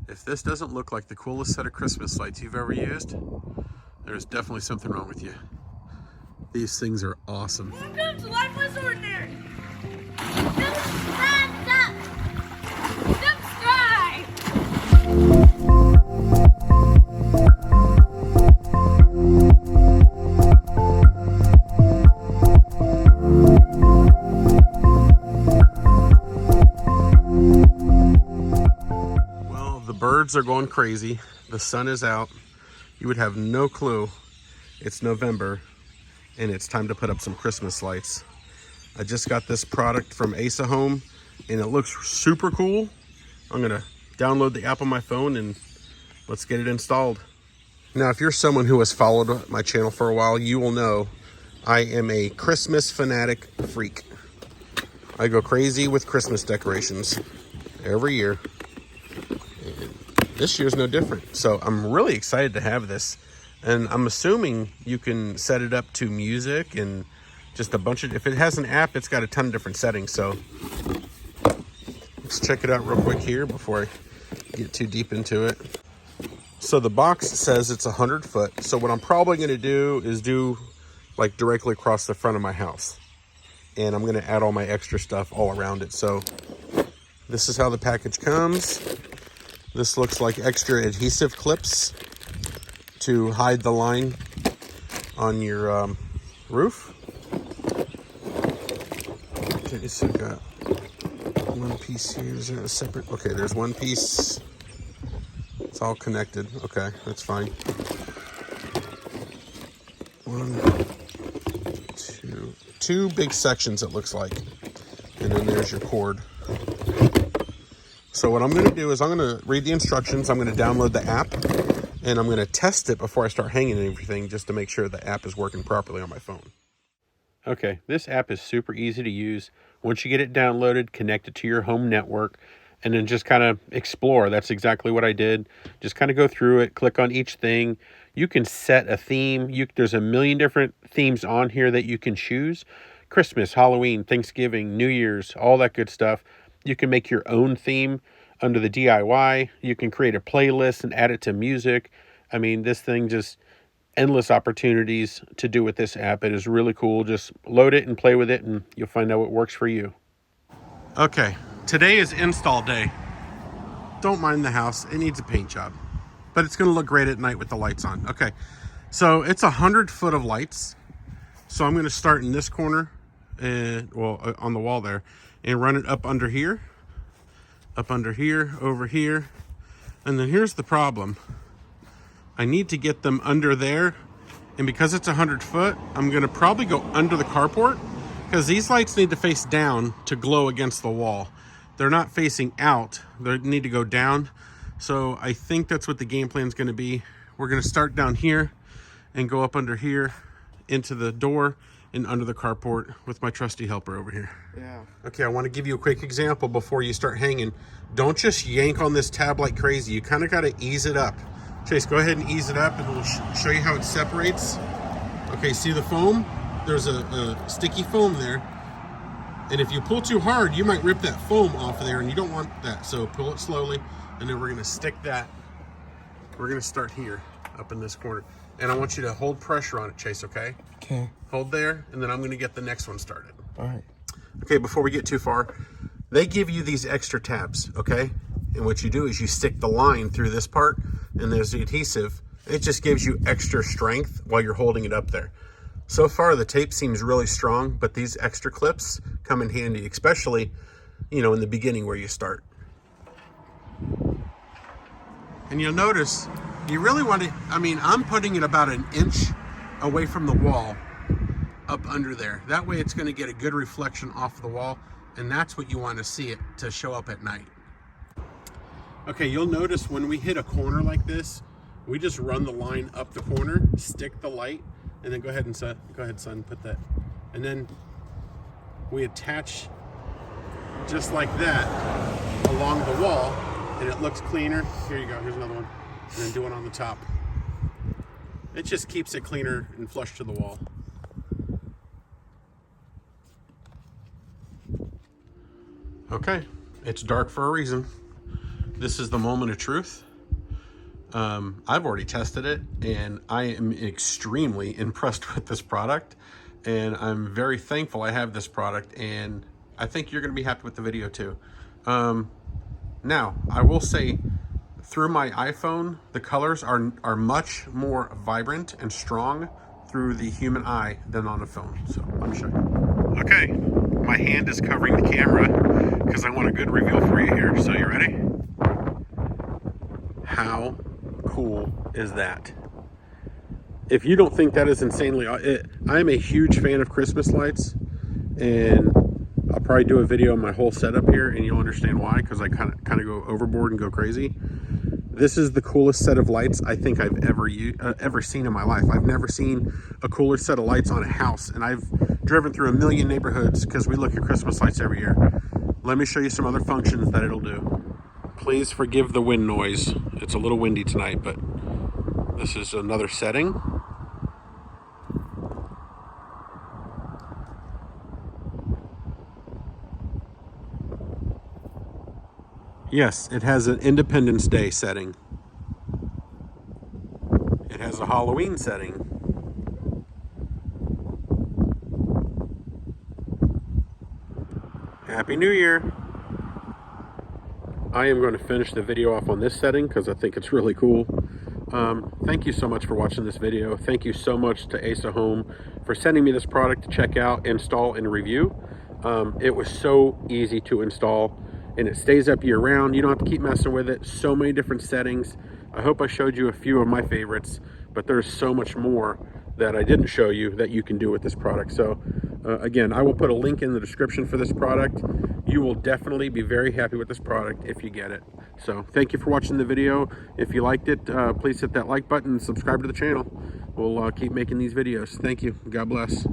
If this doesn't look like the coolest set of Christmas lights you've ever used, there's definitely something wrong with you. These things are awesome. Welcome to Life Was Ordinary. Thumbs up. Subscribe. Well, the birds are going crazy. The sun is out. You would have no clue it's November and it's time to put up some Christmas lights. I just got this product from Asahom and it looks super cool. I'm gonna download the app on my phone and let's get it installed. Now, if you're someone who has followed my channel for a while, you will know I am a Christmas fanatic freak. I go crazy with Christmas decorations every year. And this year's no different. So I'm really excited to have this. And I'm assuming you can set it up to music and just a bunch of, if it has an app, it's got a ton of different settings. So let's check it out real quick here before I get too deep into it. So the box says it's 100 foot. So what I'm probably going to do is do like directly across the front of my house. And I'm going to add all my extra stuff all around it. So this is how the package comes. This looks like extra adhesive clips to hide the line on your roof. Okay, so we got one piece here. Is there a separate? Okay, there's one piece. It's all connected. Okay, that's fine. Two big sections it looks like. And then there's your cord. So what I'm going to do is I'm going to read the instructions. I'm going to download the app. And I'm going to test it before I start hanging everything just to make sure the app is working properly on my phone. Okay, this app is super easy to use. Once you get it downloaded, connect it to your home network, and then just kind of explore. That's exactly what I did. Just kind of go through it, click on each thing. You can set a theme. There's a million different themes on here that you can choose. Christmas, Halloween, Thanksgiving, New Year's, all that good stuff. You can make your own theme. Under the DIY, you can create a playlist and add it to music. I mean, this thing just endless opportunities to do with this app. It is really cool. Just load it and play with it and you'll find out what works for you. Okay, today is install day. Don't mind the house. It needs a paint job, but it's going to look great at night with the lights on. Okay, so it's 100 foot of lights. So I'm going to start in this corner, on the wall there, and run it up under here. Up under here, over here. And then here's the problem. I need to get them under there. And because it's 100 foot, I'm gonna probably go under the carport because these lights need to face down to glow against the wall. They're not facing out, they need to go down. So I think that's what the game plan is gonna be. We're gonna start down here and go up under here into the door and under the carport with my trusty helper over here. Yeah. Okay, I want to give you a quick example before you start hanging. Don't just yank on this tab like crazy. You kind of got to ease it up. Chase, go ahead and ease it up and we'll show you how it separates. Okay, see the foam? There's a sticky foam there. And if you pull too hard, you might rip that foam off of there and you don't want that. So pull it slowly and then we're going to stick that. We're going to start here up in this corner. And I want you to hold pressure on it, Chase, okay? Okay. Hold there, and then I'm gonna get the next one started. All right. Okay, before we get too far, they give you these extra tabs, okay? And what you do is you stick the line through this part, and there's the adhesive. It just gives you extra strength while you're holding it up there. So far, the tape seems really strong, but these extra clips come in handy, especially, in the beginning where you start. And you'll notice, you really want to, I'm putting it about an inch away from the wall up under there. That way it's going to get a good reflection off the wall, and that's what you want to see it to show up at night. Okay, you'll notice when we hit a corner like this, we just run the line up the corner, stick the light, and then go ahead, son, put that. And then we attach just like that along the wall, and it looks cleaner. Here you go, here's another one. And then do it on the top. It just keeps it cleaner and flush to the wall. Okay, it's dark for a reason. this is the moment of truth. I've already tested it, and I am extremely impressed with this product, and I'm very thankful I have this product, and I think you're going to be happy with the video too. Now, I will say, through my iPhone, the colors are much more vibrant and strong through the human eye than on a phone. So let me show you. Okay, my hand is covering the camera because I want a good reveal for you here. So you ready? How cool is that? If you don't think that is insanely, I'm a huge fan of Christmas lights, and I'll probably do a video on my whole setup here, and you'll understand why, because I kind of go overboard and go crazy. This is the coolest set of lights I think I've ever seen in my life. I've never seen a cooler set of lights on a house, and I've driven through a million neighborhoods because we look at Christmas lights every year. Let me show you some other functions that it'll do. Please forgive the wind noise. It's a little windy tonight, but this is another setting. Yes, it has an Independence Day setting. It has a Halloween setting. Happy New Year! I am going to finish the video off on this setting because I think it's really cool. Thank you so much for watching this video. Thank you so much to Asahom for sending me this product to check out, install, and review. It was so easy to install, and it stays up year round. You don't have to keep messing with it. So many different settings. I hope I showed you a few of my favorites, but there's so much more that I didn't show you that you can do with this product. So again, I will put a link in the description for this product. You will definitely be very happy with this product if you get it. So thank you for watching the video. If you liked it, please hit that like button and subscribe to the channel. We'll keep making these videos. Thank you. God bless.